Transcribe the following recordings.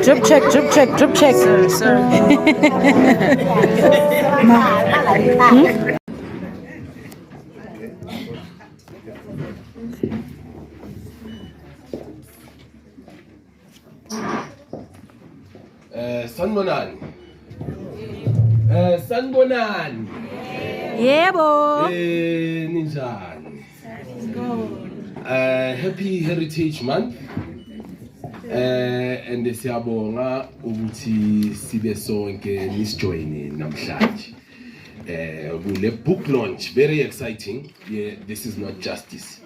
Drip check, drip check, drip check. Sir. Sanibonani. Sanibonani. Yebo. Ninjani? Happy Heritage Month. And siyabonga ukuthi sibe sonke nisijoine namhlanje. Kule book launch, very exciting. Yeah, this is not justice.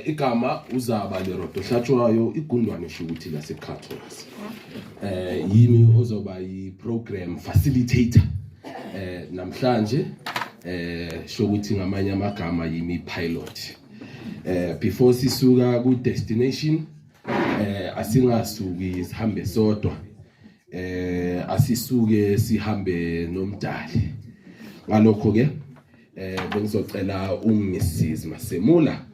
Igama uzaba leroto hlatshwayo igundwane shukuthi laseCatholics. Yimi ozoba yi-program facilitator. Namhlanje shokuthi ngamanye amagama yimi pilot. Before sisuka ku destination asingasuki sihambe sodwa. Asisuke sihambe nomdali. Ngalokho ke bengizocela uMrs Masemula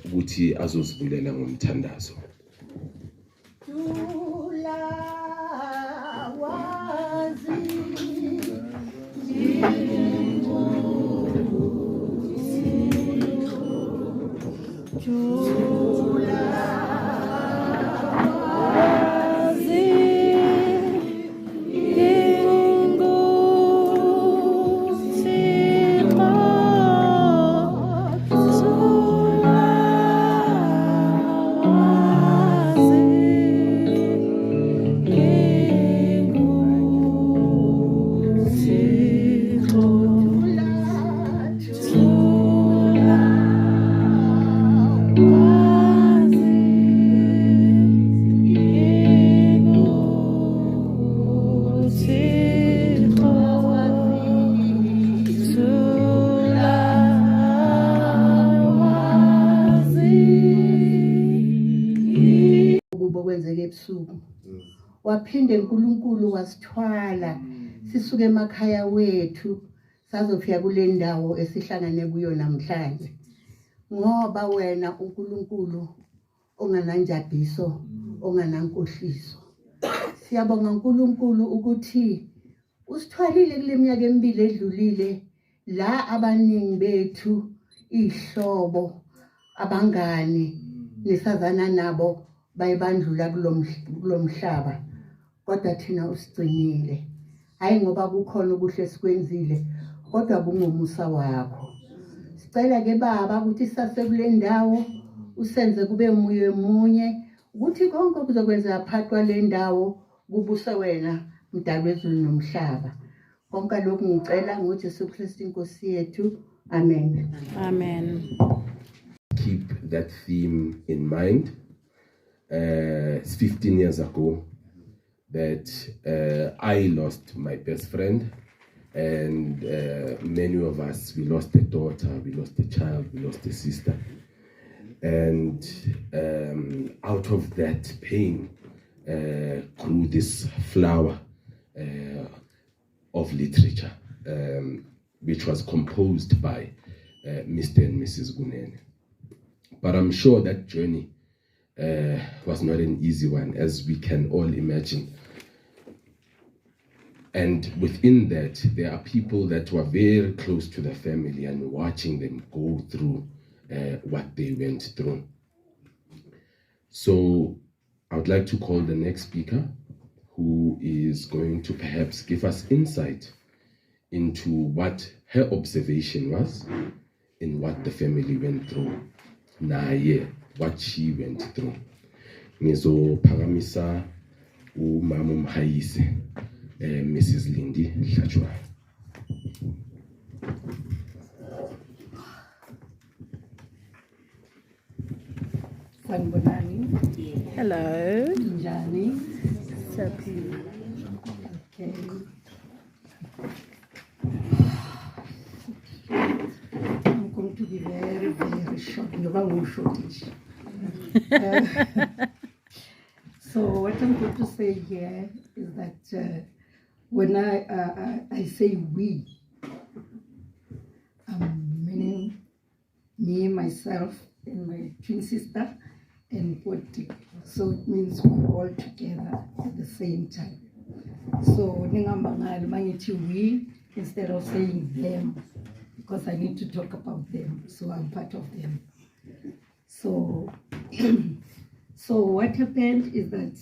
ukuthi azosivulela ngomthandazo. Waphinde uNkulunkulu wasithwala sisuke emakhaya wethu sazofika kule ndawo esihlangane kuyo namhlanje ngoba wena uNkulunkulu ongananjabiso onganankohliso. Siyabonga uNkulunkulu ukuthi usithwalile kule minyaka emibili edlulile la abaningi bethu ihlobo abangani nesazana nabo bayibandlula kulomhlaba. Kodwa thina usigcinile. Hayi ngoba kukhona ukuhle sikwenzile, kodwa kungomusa wakho. Sicela ke Baba ukuthi sase kule ndawo usenze kube muye munye ukuthi konke kuzokwenza phakathi le ndawo kubuse wena mdali wezulu nomhlaba. Konke lokhu ngicela ngoJesu Kristu inkosi yethu. Amen. Amen. Keep that theme in mind. It's 15 years ago that I lost my best friend, and many of us, we lost a daughter, we lost a child, we lost a sister. And out of that pain grew this flower of literature, which was composed by Mr. and Mrs. Gunene. But I'm sure that journey was not an easy one, as we can all imagine. And within that, there are people that were very close to the family and watching them go through what they went through. So I would like to call the next speaker, who is going to perhaps give us insight into what her observation was in what the family went through. Naye, what she went through. Ngizophakamisa umama umhayise Mrs. Lindy Hlatshwayo. Hello. Njani? Happy. Okay. I'm going to be very, very short. So what I'm going to say here is that when I say we, meaning me, myself, and my twin sister, and Poti. So it means we're all together at the same time. So ningambangali mangithi we instead of saying them, because I need to talk about them. So I'm part of them. So so what happened is that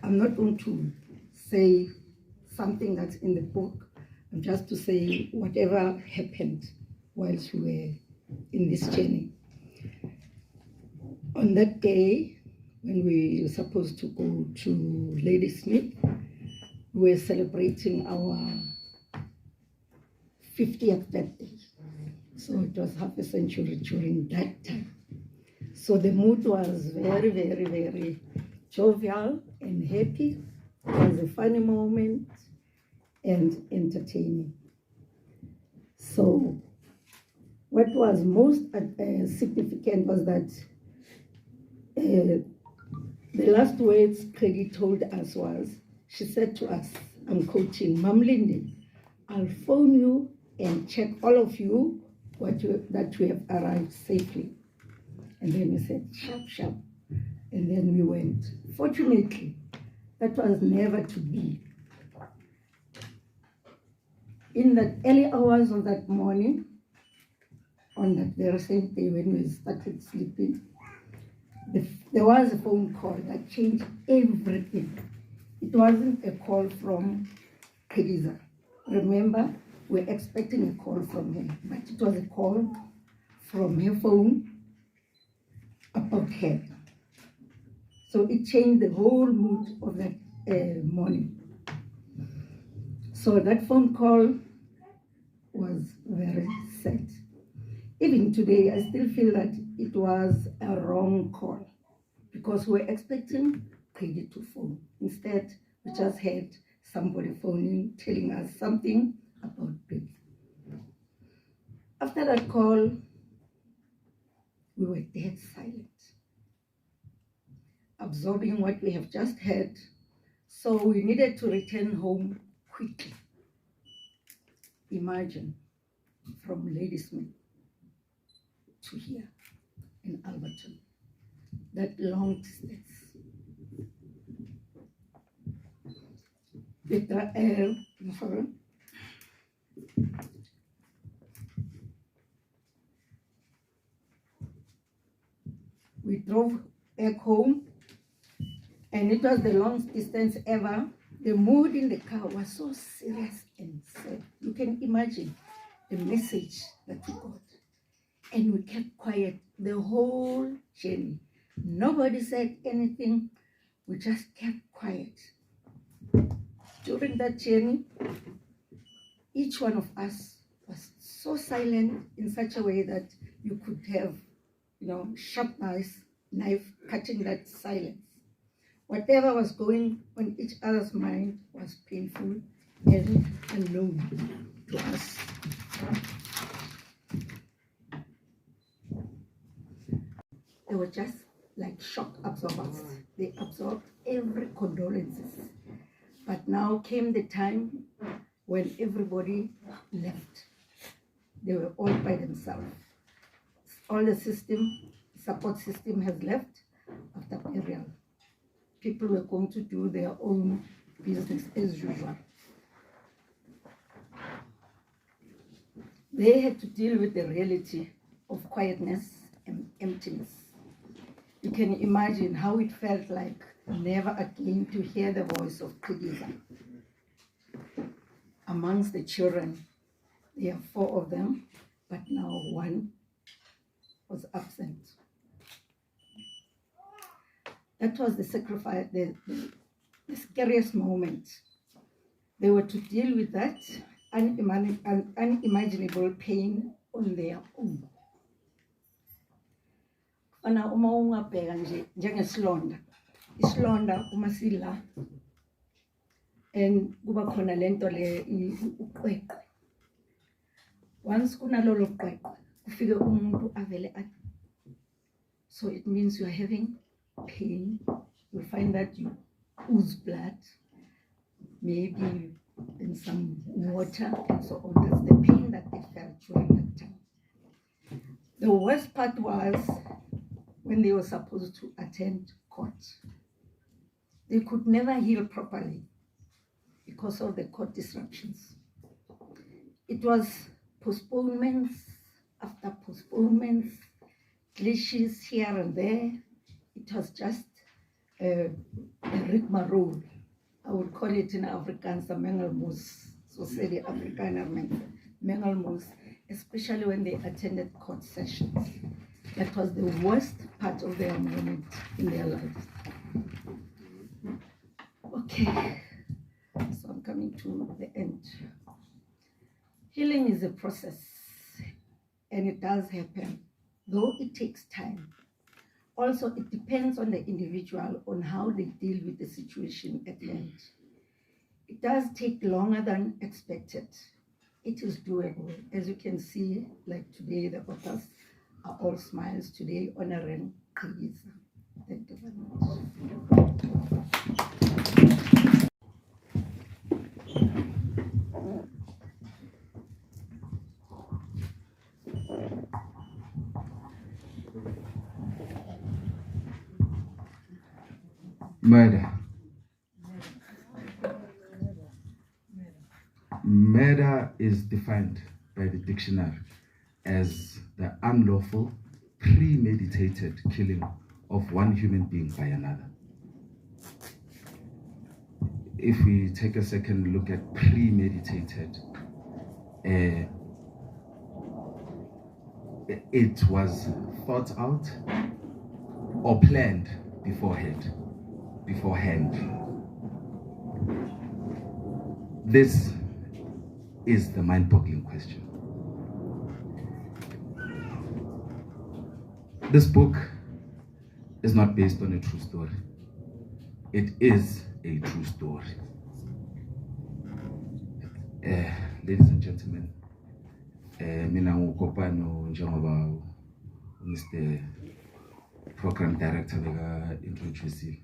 I'm not going to say something that's in the book. I'm just to say whatever happened whilst we were in this journey. On that day, when we were supposed to go to Ladysmith, we were celebrating our 50th birthday. So it was half a century during that time. So the mood was very, very, very jovial and happy. It was a funny moment and entertaining. So what was most significant was that the last words Craigie told us was, she said to us, I'm quoting, Mam Lindy, I'll phone you and check all of you that we have arrived safely. And then we said, sharp, sharp. And then we went. Fortunately, that was never to be. In the early hours of that morning, on that very same day when we started sleeping, there was a phone call that changed everything. It wasn't a call from Khadiza. Remember, we're expecting a call from her, but it was a call from her phone about her. So it changed the whole mood of that morning. So that phone call was very sad. Even today, I still feel that it was a wrong call because we're expecting Peggy to phone. Instead, we just had somebody phoning, telling us something about Peggy. After that call, we were dead silent, absorbing what we have just heard. So we needed to return home quickly. Imagine, from Ladysmith to here in Alberton, that long distance. We drove back home, and it was the longest distance ever. The mood in the car was so serious and sad. You can imagine the message that we got. And we kept quiet the whole journey. Nobody said anything. We just kept quiet. During that journey, each one of us was so silent in such a way that you could have, sharp knife cutting that silence. Whatever was going on each other's mind was painful and unknown to us. They were just like shock absorbers. They absorbed every condolences. But now came the time when everybody left. They were all by themselves. All the support system has left after burial. People were going to do their own business as usual. They had to deal with the reality of quietness and emptiness. You can imagine how it felt like never again to hear the voice of Khadiza. Amongst the children, there are 4 of them, but now 1 was absent. That was the sacrifice, the scariest moment. They were to deal with that unimaginable pain on their own. Ana uma ungabheka nje njengesilonda, isilonda uma sila and kuba khona lento le uqweqwe. Once kunalolo qweqwe kufike umuntu avele athi, so it means you are having pain. You'll find that you ooze blood, maybe in some water and so on. That's the pain that they felt during that time. The worst part was when they were supposed to attend court. They could never heal properly because of the court disruptions. It was postponements after postponements, glitches here and there. It was just a rigmarole. I would call it in Afrikaans a mengelmoes. So say the Afrikaner mengelmoes, especially when they attended court sessions. That was the worst part of their moment in their lives. Okay, so I'm coming to the end. Healing is a process, and it does happen, though it takes time. Also, it depends on the individual on how they deal with the situation at hand. It does take longer than expected. It is doable. As you can see, like today, the authors are all smiles today, honoring Khayisa. Thank you very much. Murder. Murder is defined by the dictionary as the unlawful, premeditated killing of one human being by another. If we take a second look at premeditated, it was thought out or planned beforehand. This is the mind-boggling question. This book is not based on a true story. It is a true story. Ladies and gentlemen, mina ngukopano njengoba Mr. Program Director beka introduce.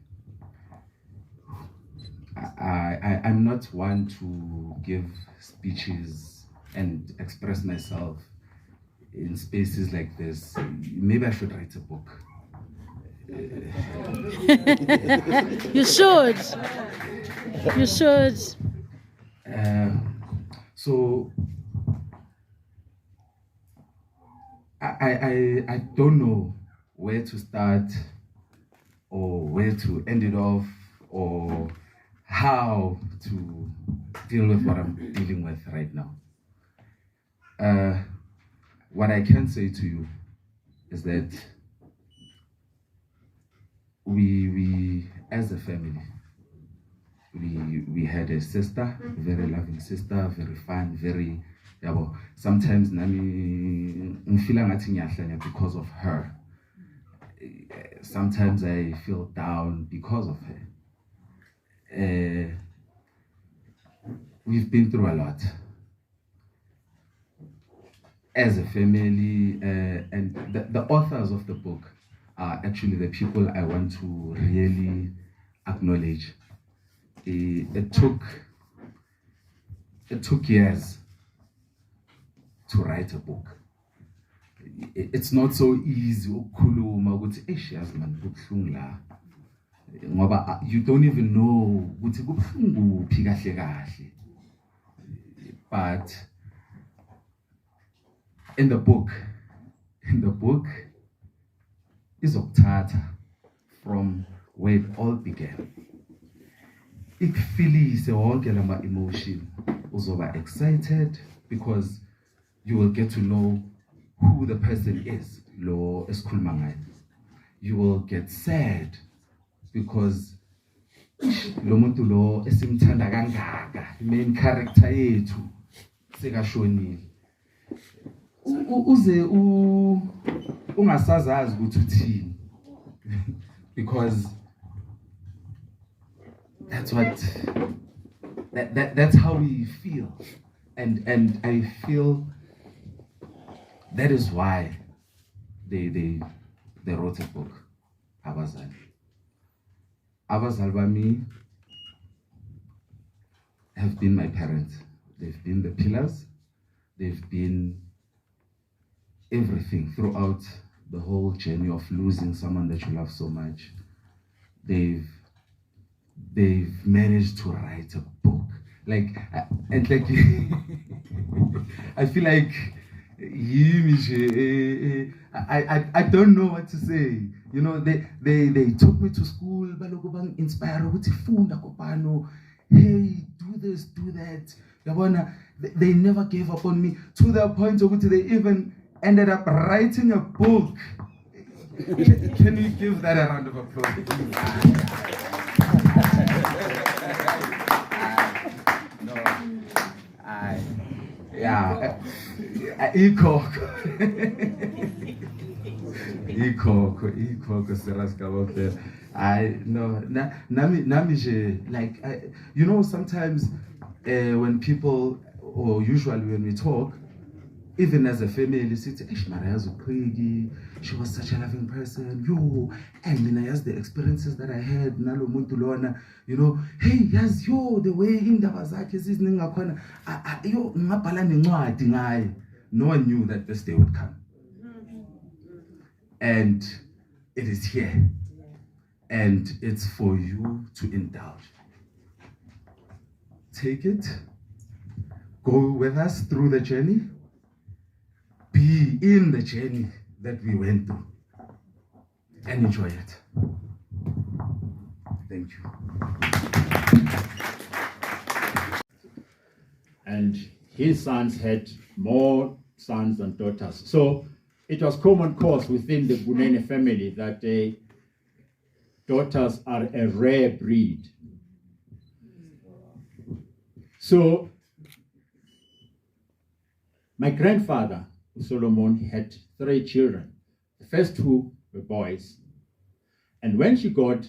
I'm not one to give speeches and express myself in spaces like this. Maybe I should write a book. You should. You should. So I don't know where to start or where to end it off or how to deal with what I'm dealing with right now. What I can say to you is that we as a family, we had a sister, a very loving sister, very fun, very, sometimes nami ngifila ngathi ngiyahlanya because of her. Sometimes I feel down because of her. We've been through a lot as a family, and the authors of the book are actually the people I want to really acknowledge. It took years to write a book. It's not so easy. You don't even know. But in the book is Oktata from where it all began. Ik feels a emotion. Uzoba excited because you will get to know who the person is. Lo eskulmangai. You will get sad because lo muntu lo esimthanda kangaka, main character yethu sekashonile. Uze ungasazazi ukuthi uthini because that's how we feel, and I feel that is why they wrote a book. Abazali bami have been my parents. They've been the pillars. They've been everything throughout the whole journey of losing someone that you love so much. They've managed to write a book. Like, and like, I feel like I don't know what to say. You know, they took me to school, baloku bang inspire ukuthi funda kopano. Hey, do this, do that. Yabona, they never gave up on me to the point of which they even ended up writing a book. Can we give that a round of applause? Ikoko seraskalote. You know, sometimes when people, or usually when we talk, even as a family, she was such a loving person. Yo, and I asked the experiences that I had. Nalo muntu lona, you know, hey, yes, yo, the way indaba zakhe ziziningakwana, yo, ngabhala nencwadi ngaye. No one knew that this day would come. And it is here. And it's for you to indulge. Take it. Go with us through the journey. Be in the journey that we went through. And enjoy it. Thank you. And his sons had more sons than daughters. So it was common cause within the Gunene family that daughters are a rare breed. So my grandfather, Solomon, had 3 children. The first 2 were boys. And when she got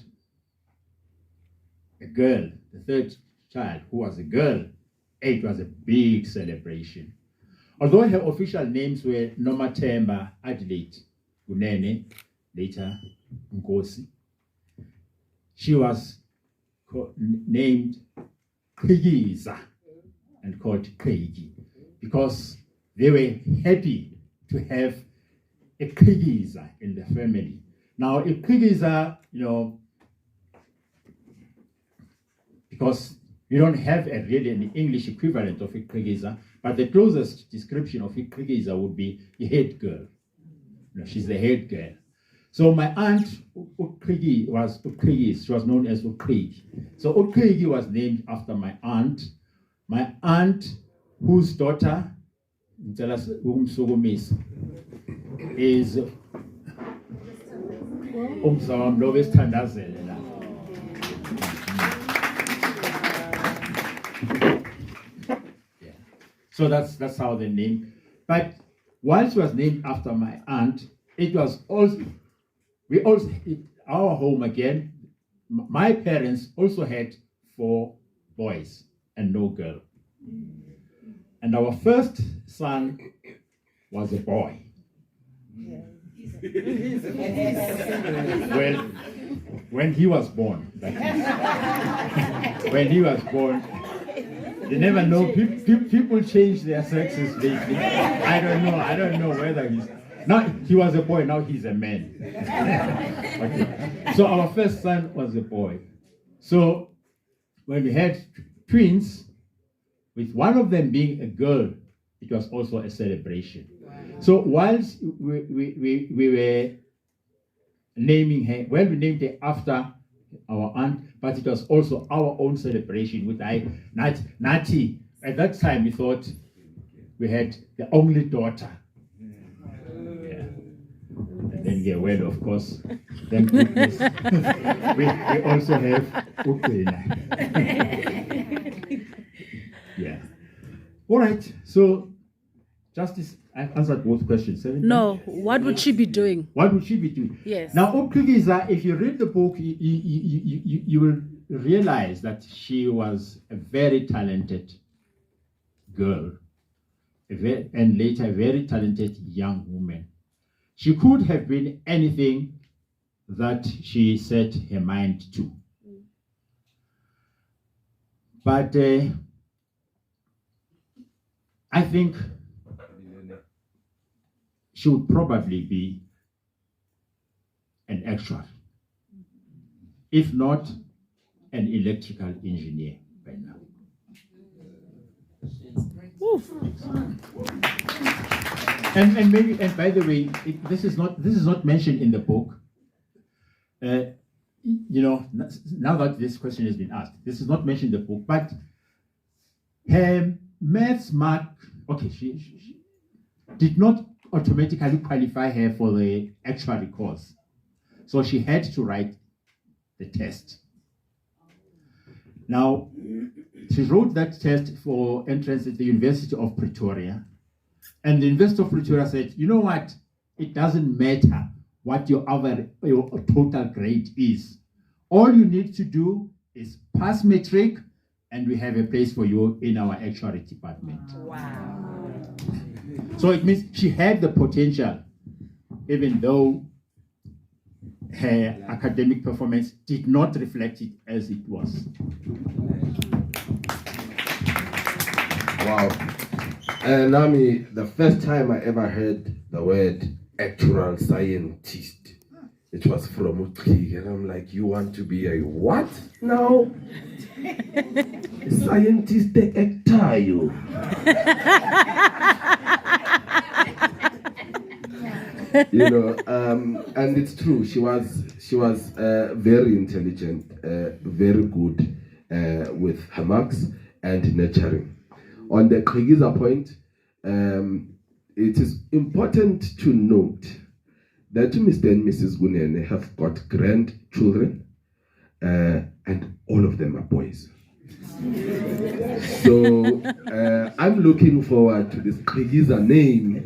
a girl, the 3rd child, who was a girl, it was a big celebration. Although her official names were Nomathemba Adelaide Gunene, later Nkosi, she was named Qikiza and called Qiki because they were happy to have a Qikiza in the family. Now, a Qikiza, you know, because we don't have really an English equivalent of a Qikiza, but the closest description of a Qikiza would be a head girl. You know, she's the head girl. So my aunt Uqhigi was Uqhigi. She was known as Uqhigi. So Uqhigi was named after my aunt. My aunt, whose daughter is So that's how the name. But while she was named after my aunt, it was also our home again. My parents also had 4 boys and no girl. And our first son was a boy. Well, when he was born, when he was born, you never know. People change their sexes lately. I don't know whether he's. Now he was a boy. Now he's a man. Okay. So our first son was a boy. So when we had twins, with one of them being a girl, it was also a celebration. So whilst we were naming her, well, we named her after our aunt, but it was also our own celebration with Nati. At that time, we thought we had the only daughter. Yeah. And then we went, of course, thank goodness, we also have Ukwena. Yeah. All right. So, Justice, I've answered both questions. No, what would she be doing? What would she be doing? Yes. Now, Uqhikiza, if you read the book, you will realize that she was a very talented girl, and later a very talented young woman. She could have been anything that she set her mind to. But I think she would probably be an actuary. If not, an electrical engineer by now. And maybe, and by the way, this is not mentioned in the book. You know, now that this question has been asked, this is not mentioned in the book, but her maths mark, okay, she did not automatically qualify her for the actuary course. So she had to write the test. Now, she wrote that test for entrance at the University of Pretoria. And the University of Pretoria said, you know what? It doesn't matter what your total grade is. All you need to do is pass matric, and we have a place for you in our actuary department. Wow. So it means she had the potential, even though her academic performance did not reflect it as it was. Wow. Nami, the first time I ever heard the word actual scientist, it was from Utrecht, and I'm like, you want to be a what? No. A scientist, the actor, you. You know, and it's true. She was very intelligent, very good with her marks and nurturing. On the Kregiza point, it is important to note that Mr. and Mrs. Gunene have got grandchildren, and all of them are boys. So I'm looking forward to this Kregiza name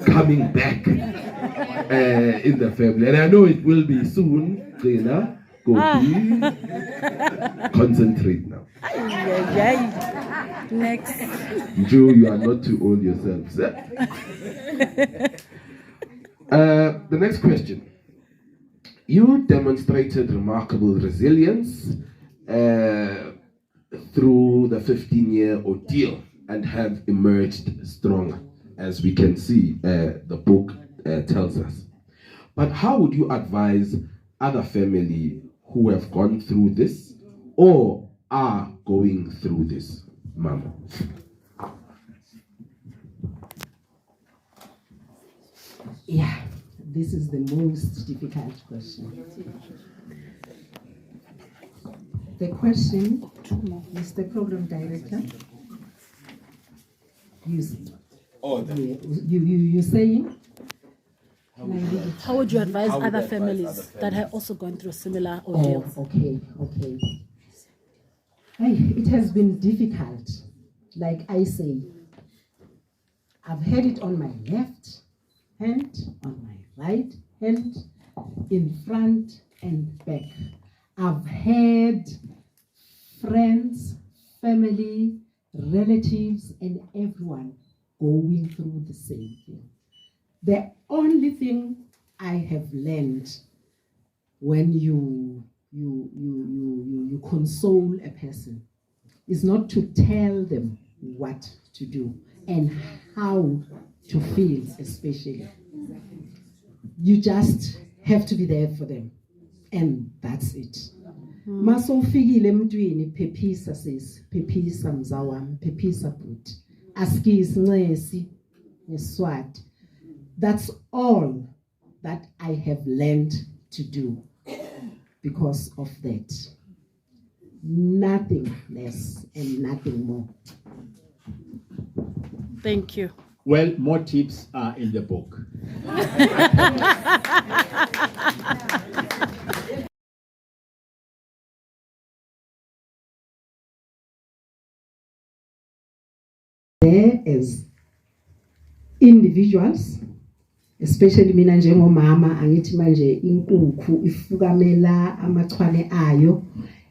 coming back in the family, and I know it will be soon. Rena, go concentrate now. Next. Joe, you are not too old yourself, sir. The next question. You demonstrated remarkable resilience through the 15-year ordeal and have emerged stronger, as we can see the book tells us. But how would you advise other family who have gone through this or are going through this, Mama? Yeah, this is the most difficult question. The question, Mr. Program Director, you saying? How would you advise other families that have also gone through similar ordeals? Oh, okay. It has been difficult. Like I say, I've had it on my left hand, on my right hand, in front and back. I've had friends, family, relatives, and everyone going through the same thing. The only thing I have learned when you console a person is not to tell them what to do and how to feel, especially. You just have to be there for them, and that's it. Masofikile emntwini phephisa sis, phephisa mzawami, phephisa bhuti. Askisi ncesi ngeSwati. That's all that I have learned to do because of that. Nothing less and nothing more. Thank you. Well, more tips are in the book. There as individuals, especially mina njengomama angithi manje inkukhu ifukamela amachwane ayo,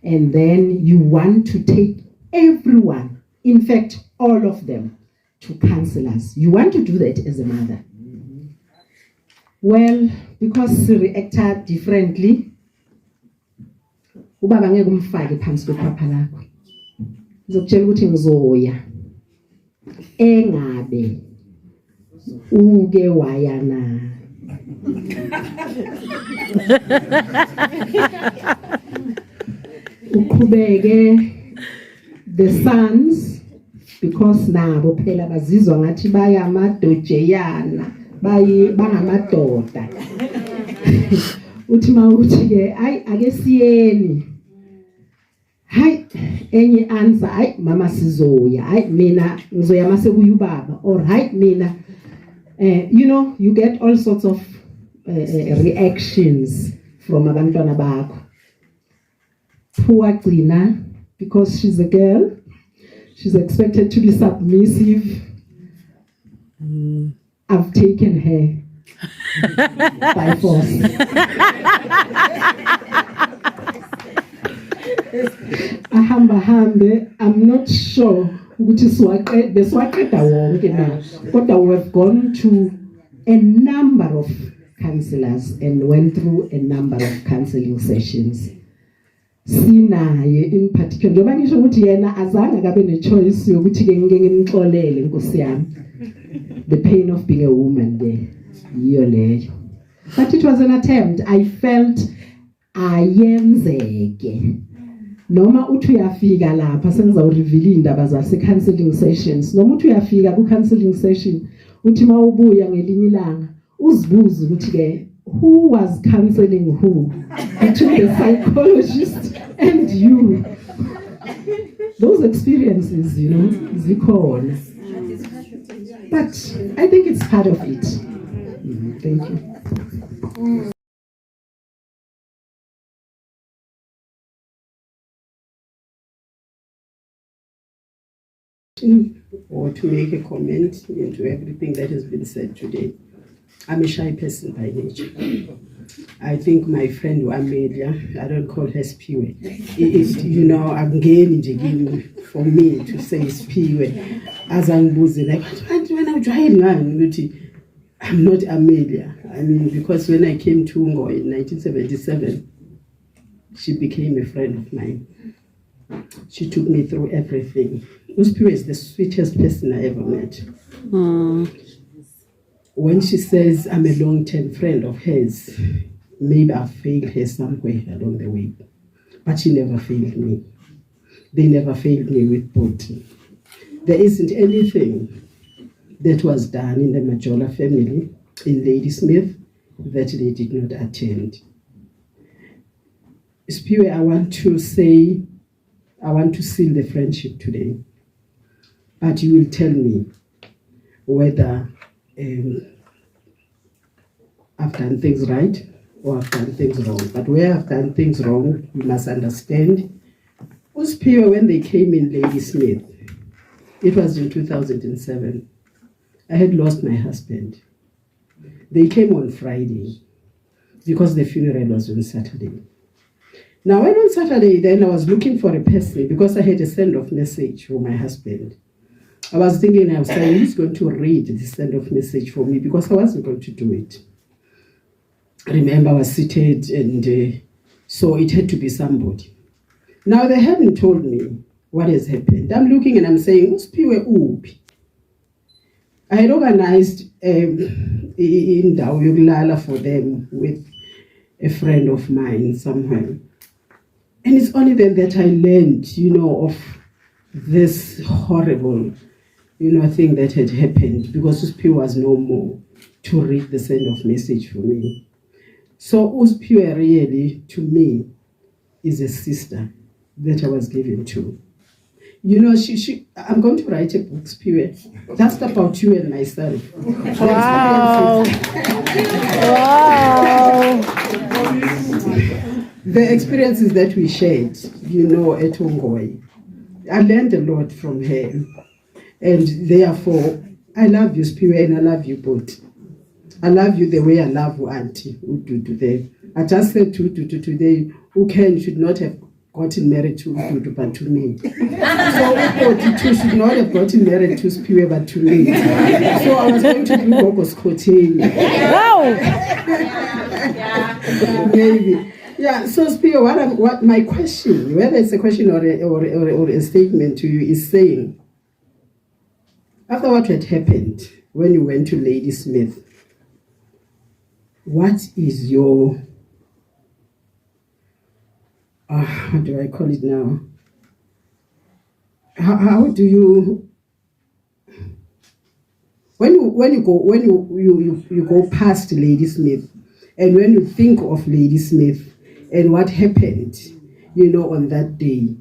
and then you want to take everyone, in fact all of them, to counselors. You want to do that as a mother. Well, because she reacted differently, ubaba ngeke umfake phansi kwephapha lakho. Ngizokutshela ukuthi ngizoya engabe uke wayana Uqhubeke the sons, because nabo phela bazizwa ngathi bayamadojeyana bangamadoda. Uthi mawuthi ke ayi ake siyeni, hayi enye answer hayi mama sizoya, hayi mina ngizoya mase kuyubaba, or hayi mina you know, you get all sorts of reactions from abantwana bakho. Poor Gina, because she's a girl, she's expected to be submissive. I've taken her by force. Hambe, I'm not sure which is what beswaqeda wonke na, kodwa we have gone to a number of counselors and went through a number of counseling sessions. Sinaye in particular njengoba ngisho ukuthi yena azange kabe ne-choice yokuthi ke ngike ngimxolele Nkosi yami. The pain of being a woman there, yiyo leyo. But it was an attempt. I felt ayenzeke. Noma uthi uyafika lapha sengizawureveal indaba zase-counseling sessions. Noma uthi uyafika ku-counseling session uthi mawubuya ngelinye ilanga uzibuze ukuthi ke who was counseling who between the psychologist and you. Those experiences, you know, zikhona. But I think it's part of it. Thank you. Or to make a comment into everything that has been said today. I'm a shy person by nature. I think my friend Amelia, I don't call her Spiwe. If you know, I'm gaining for me to say Spiwe. As I'm busy, like when I'm trying, I'm not Amelia. I mean, because when I came to Ngo in 1977, she became a friend of mine. She took me through everything. Uspiwe is the sweetest person I ever met. When she says I'm a long-term friend of hers, maybe I failed her somewhere along the way. But she never failed me. They never failed me with Boti. There isn't anything that was done in the Majola family, in Ladysmith, that they did not attend. Spiwe, I want to seal the friendship today. But you will tell me whether I've done things right or I've done things wrong. But where I've done things wrong, you must understand. Uspiwe, when they came in Ladysmith, it was in 2007. I had lost my husband. They came on Friday because the funeral was on Saturday. Now, when on Saturday, then I was looking for a person because I had a send-off message for my husband. I was thinking, I was saying, who's going to read the send-off message for me, because I wasn't going to do it. I remember I was seated, and so it had to be somebody. Now, they hadn't told me what has happened. I'm looking and I'm saying, Uspiwe Upi. I had organized in Dawoyoglala for them with a friend of mine somewhere. And it's only then that I learned, of this horrible, thing that had happened, because Uspiwe was no more to read the send-off message for me. So Uspiwe really, to me, is a sister that I was given to. I'm going to write a book, Spiwe, just about you and myself. Wow. The experiences that we shared, at Ongoi. I learned a lot from her. And therefore, I love you, Spiwe, and I love you both. I love you the way I love Auntie Ududu. I just said to today, Uken should not have gotten married to Ududu, but to me. So Ududu should not have gotten married to Spiwe, but to me. So I was going to do Gogo's Kote. Wow! Maybe. Yeah, so Spiwe, what my question, whether it's a question or a statement to you, is saying, after what had happened when you went to Ladysmith, what is your, how do I call it now? How do you, when you go past Ladysmith, and when you think of Ladysmith and what happened, on that day,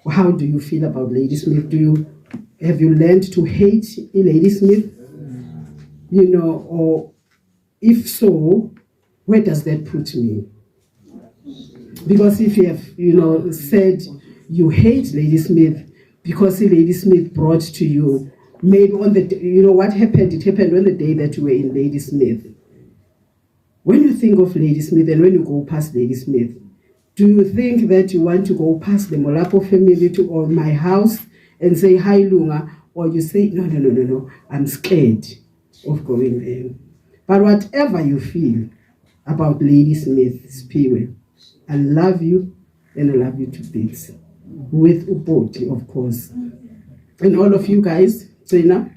how do you feel about Ladysmith? Have you learned to hate Ladysmith? Or if so, where does that put me? Because if you have, said you hate Ladysmith because Ladysmith brought to you, made on the, what happened? It happened on the day that you were in Ladysmith. When you think of Ladysmith and when you go past Ladysmith, do you think that you want to go past the Molapo family or my house and say, hi, Lunga, or you say, no, I'm scared of going there. But whatever you feel about Ladysmith, Spiwe, I love you and I love you to bits. With Upoti, of course. And all of you guys, Zena,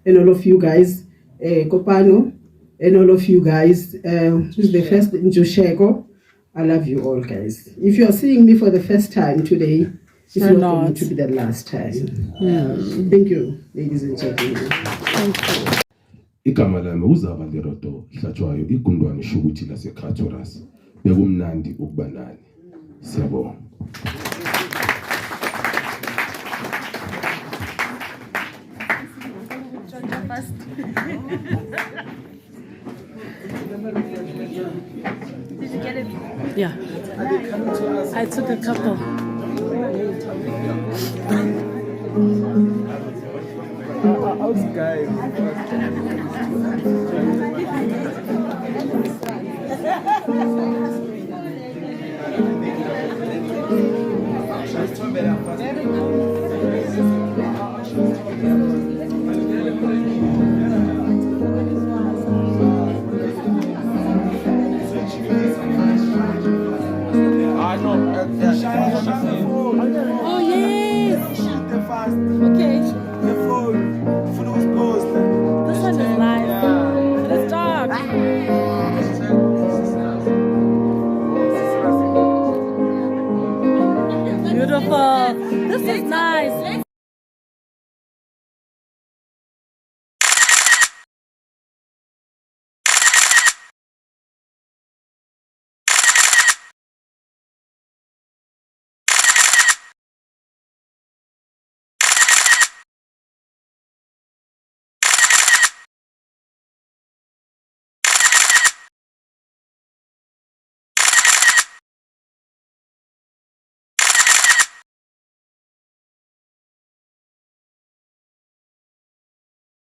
and all of you guys, Kopano, and all of you guys, who's the first, Njoshego, I love you all, guys. If you're seeing me for the first time today, it's not going to be the last time. Thank you, ladies and gentlemen. Thank you. Igama lami uzaba leroto hlatshwayo igundwane shukuthi laseCratoras. Bekumnandi ukuba nani. Siyabonga. Did you get it? Yeah. I took a couple. Oh, yes. Okay. This one is nice. It's dark. Beautiful. This is nice.